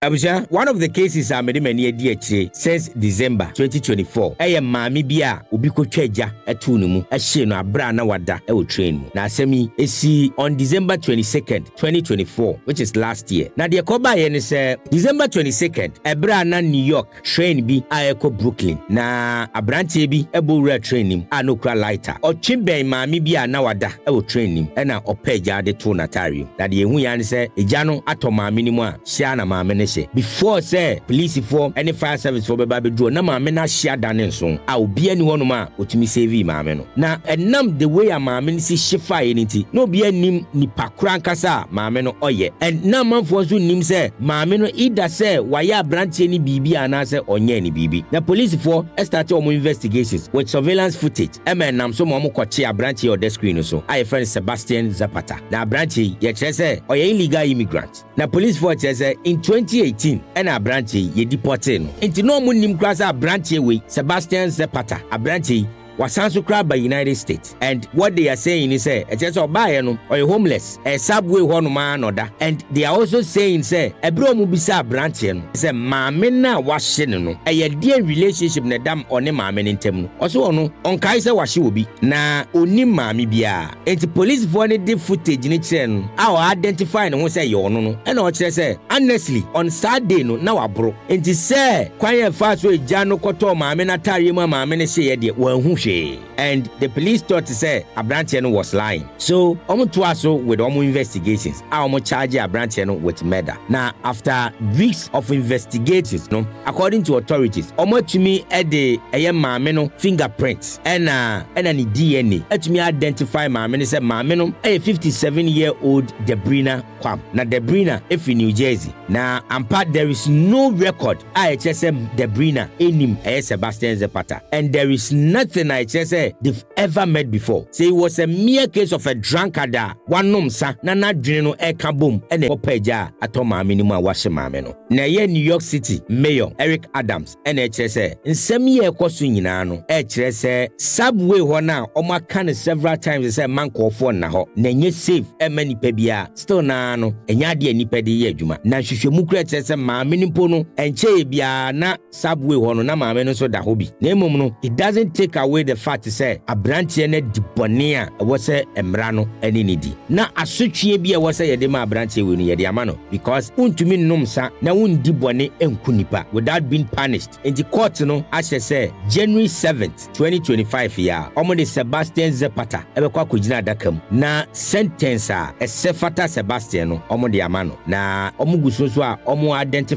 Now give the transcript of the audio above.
Abuja, one of the cases I made many a since December 2024. Mami bia ubi ko tweja etu mu ehye no abra na wada e wo train mu. Na asemi esi on December 22nd, 2024, which is last year. Na de ko ba ye ne se December 22nd, ebra na New York train bi ayeko Brooklyn. Na abrante bi ebo wura train nim anokra lighter. Otweben mami bia na wada e wo train nim e na opeja de to natarium. Na de ehu ya ne se eja no ato mami ni mu a hia na mami ne before say police for any fire service for baby draw na maame na hia dane so a obi ani hono ma otumi save maame no na enam the way a maame ni si hyefa ye nti na obi anim nipa kura nkasa maame no oye and na manfo so nim say maame no either say waye abrantie ni bibi ana say onye ni bibi na police for start omo investigations with surveillance footage nam so mo koche abrantie or the screen so I friend Sebastian Zapata na abrantie ye kire say oye illegal immigrant na police for say in 2018 and abrantie ye deported no enti no mo nim kra say abrantie we Sebastian Zapata abrantie wasanso kra by United States and what they are saying is say just obaye no or homeless subway hono ma anoda and they are also saying say ebro mu bisa abrantie no say maame na wahye no ye dear relationship na dam one maame ntem no also ono onkai say wahye obi na oni maame bia enti police for the footage ni kire no a identify no say ye ono no e na o kire say honestly on Saturday no na wabro enti say kwan ye fa so eja no koto maame na tare mu maame ne hye ye de wanhu and the police thought to say Abrantiano was lying. So omo with omo investigations, omo charge Abrantiano with murder. Now after weeks of investigations, no, according to authorities, omo to me the maame no fingerprints and any DNA. To me identify maame say maame no a 57-year-old Debrina Kwam. Now Debrina if in New Jersey. Now ampa there is no record IHSM Debrina enim Sebastian Zapata and there is nothing I just say they've ever met before. Say it was a mere case of a drunkard. One nomsa na dwene no eka boom ene opeja atoma minimum washe maame no. Na ye New York City Mayor Eric Adams ene kire say nsem ye ekoso nyina no kire say subway ho na omo aka several times say mankofo na ho na nye safe many pebia still na no enya de nipa de ye adwuma na hwehwemu kura kire say maame ni po no enche bia na subway ho no na maame no so da ho bi na emom no it doesn't take away the fact to say abrantie na dibone a was say emra no ani ni di na asotwe bia was say yede ma abrantie we no yede ama no because untumi nnum sa na undi bone enku nipa without being punished in the court no ashe say January 7th 2025 ya omo de Sebastian Zapata ebekwa kogina adakam na sentence a esefata Sebastian no omo de ama no na omo guso so a omo identify